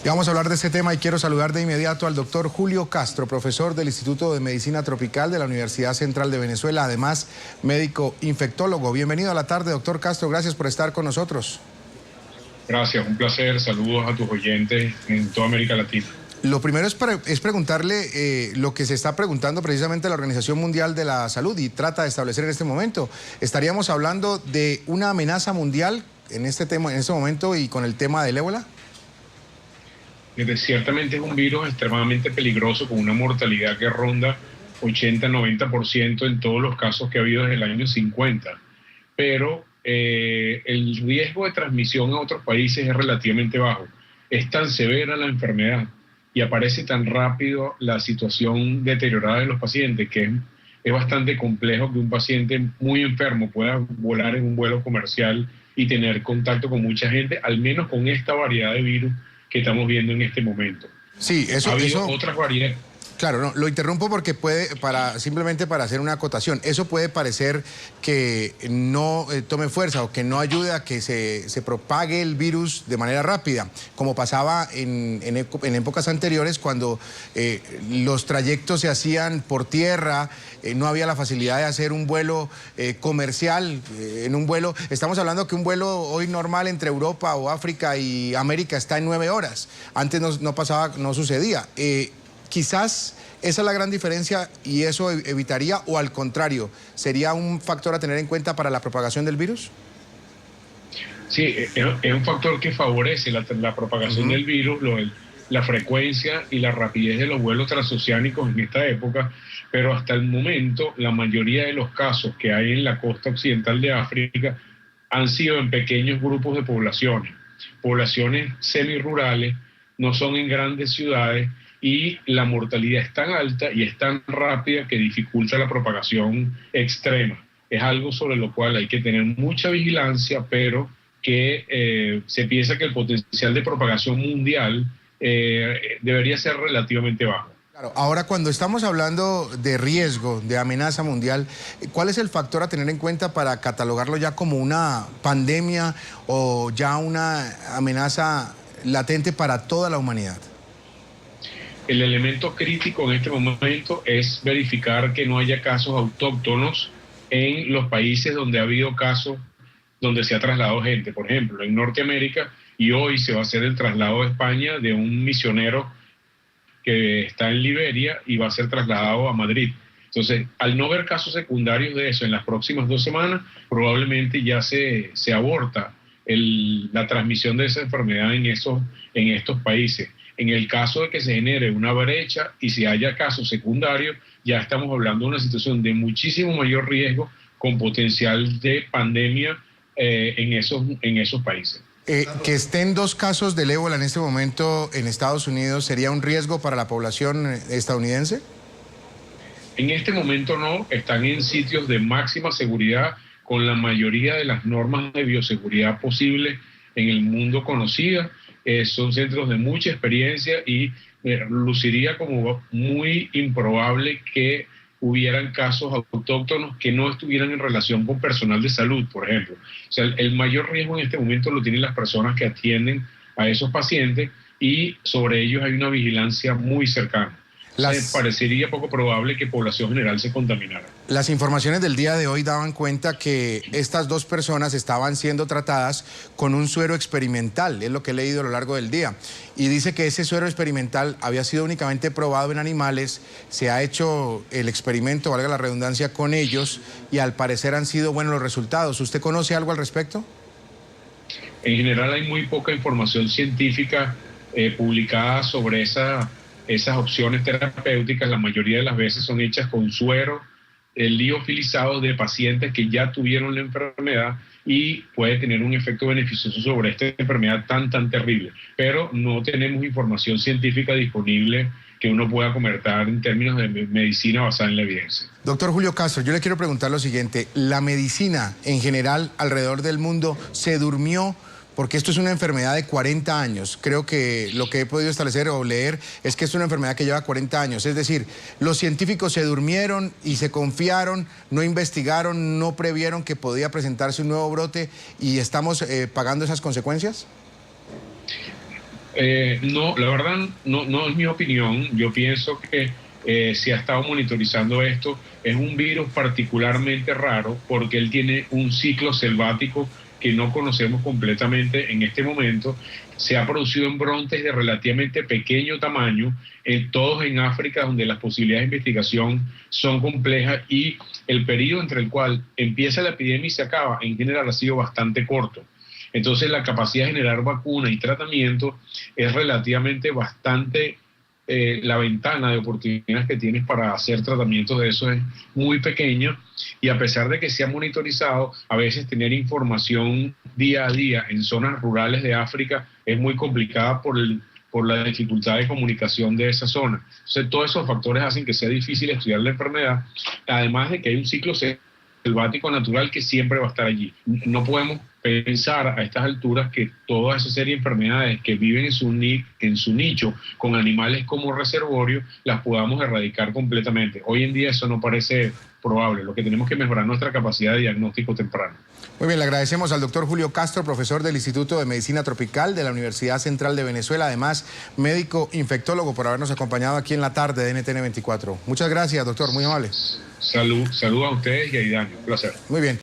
Y vamos a hablar de este tema y quiero saludar de inmediato al doctor Julio Castro, profesor del Instituto de Medicina Tropical de la Universidad Central de Venezuela, además médico infectólogo. Bienvenido a la tarde, doctor Castro, gracias por estar con nosotros. Gracias, un placer, saludos a tus oyentes en toda América Latina. Lo primero es preguntarle lo que se está preguntando precisamente la Organización Mundial de la Salud y trata de establecer en este momento. ¿Estaríamos hablando de una amenaza mundial en este tema, en este momento y con el tema del ébola? Ciertamente es un virus extremadamente peligroso con una mortalidad que ronda 80-90% en todos los casos que ha habido desde el año 50. Pero el riesgo de transmisión a otros países es relativamente bajo. Es tan severa la enfermedad y aparece tan rápido la situación deteriorada de los pacientes que es bastante complejo que un paciente muy enfermo pueda volar en un vuelo comercial y tener contacto con mucha gente, al menos con esta variedad de virus que estamos viendo en este momento. Sí, ha habido otras variedades. Claro, no, lo interrumpo porque simplemente para hacer una acotación, eso puede parecer que no tome fuerza o que no ayude a que se propague el virus de manera rápida, como pasaba en épocas anteriores cuando los trayectos se hacían por tierra, no había la facilidad de hacer un vuelo comercial, en un vuelo, estamos hablando que un vuelo hoy normal entre Europa o África y América está en 9 horas, antes no pasaba, no sucedía. Quizás esa es la gran diferencia y eso evitaría, o al contrario, ¿sería un factor a tener en cuenta para la propagación del virus? Sí, es un factor que favorece la propagación del virus, la frecuencia y la rapidez de los vuelos transoceánicos en esta época, pero hasta el momento la mayoría de los casos que hay en la costa occidental de África han sido en pequeños grupos de poblaciones semirurales, no son en grandes ciudades, y la mortalidad es tan alta y es tan rápida que dificulta la propagación extrema. Es algo sobre lo cual hay que tener mucha vigilancia, pero que se piensa que el potencial de propagación mundial debería ser relativamente bajo. Claro, ahora cuando estamos hablando de riesgo, de amenaza mundial, ¿cuál es el factor a tener en cuenta para catalogarlo ya como una pandemia o ya una amenaza latente para toda la humanidad? El elemento crítico en este momento es verificar que no haya casos autóctonos en los países donde ha habido casos donde se ha trasladado gente. Por ejemplo, en Norteamérica, y hoy se va a hacer el traslado a España de un misionero que está en Liberia y va a ser trasladado a Madrid. Entonces, al no ver casos secundarios de eso en las próximas 2 semanas, probablemente ya se aborta la transmisión de esa enfermedad en estos países. En el caso de que se genere una brecha y si haya casos secundarios, ya estamos hablando de una situación de muchísimo mayor riesgo con potencial de pandemia en esos países. Que estén 2 casos del ébola en este momento en Estados Unidos, ¿sería un riesgo para la población estadounidense? En este momento no, están en sitios de máxima seguridad con la mayoría de las normas de bioseguridad posibles en el mundo conocidas. Son centros de mucha experiencia y luciría como muy improbable que hubieran casos autóctonos que no estuvieran en relación con personal de salud, por ejemplo. O sea, el mayor riesgo en este momento lo tienen las personas que atienden a esos pacientes y sobre ellos hay una vigilancia muy cercana. Parecería poco probable que población general se contaminara. Las informaciones del día de hoy daban cuenta que estas 2 personas estaban siendo tratadas con un suero experimental, es lo que he leído a lo largo del día. Y dice que ese suero experimental había sido únicamente probado en animales, se ha hecho el experimento, valga la redundancia, con ellos y al parecer han sido buenos los resultados. ¿Usted conoce algo al respecto? En general hay muy poca información científica publicada sobre esas opciones terapéuticas. La mayoría de las veces son hechas con suero liofilizados de pacientes que ya tuvieron la enfermedad y puede tener un efecto beneficioso sobre esta enfermedad tan terrible. Pero no tenemos información científica disponible que uno pueda comentar en términos de medicina basada en la evidencia. Doctor Julio Castro, yo le quiero preguntar lo siguiente. ¿La medicina en general alrededor del mundo se durmió? Porque esto es una enfermedad de 40 años. Creo que lo que he podido establecer o leer es que es una enfermedad que lleva 40 años. Es decir, los científicos se durmieron y se confiaron, no investigaron, no previeron que podía presentarse un nuevo brote y estamos pagando esas consecuencias. No, la verdad no es mi opinión. Yo pienso que se ha estado monitorizando esto. Es un virus particularmente raro porque él tiene un ciclo selvático que no conocemos completamente en este momento. Se ha producido en brontes de relativamente pequeño tamaño, todos en África, donde las posibilidades de investigación son complejas y el periodo entre el cual empieza la epidemia y se acaba, en general, ha sido bastante corto. Entonces la capacidad de generar vacuna y tratamiento es relativamente bastante, la ventana de oportunidades que tienes para hacer tratamientos de eso es muy pequeña, y a pesar de que se ha monitorizado, a veces tener información día a día en zonas rurales de África es muy complicada por la dificultad de comunicación de esa zona. Entonces todos esos factores hacen que sea difícil estudiar la enfermedad, además de que hay un ciclo selvático natural que siempre va a estar allí. No podemos pensar a estas alturas que toda esa serie de enfermedades que viven en su nicho con animales como reservorio las podamos erradicar completamente. Hoy en día eso no parece probable. Lo que tenemos que mejorar es nuestra capacidad de diagnóstico temprano. Muy bien, le agradecemos al doctor Julio Castro, profesor del Instituto de Medicina Tropical de la Universidad Central de Venezuela, además médico infectólogo, por habernos acompañado aquí en la tarde de NTN 24. Muchas gracias, doctor, muy amable. Salud a ustedes y a Idaño. Un placer. Muy bien.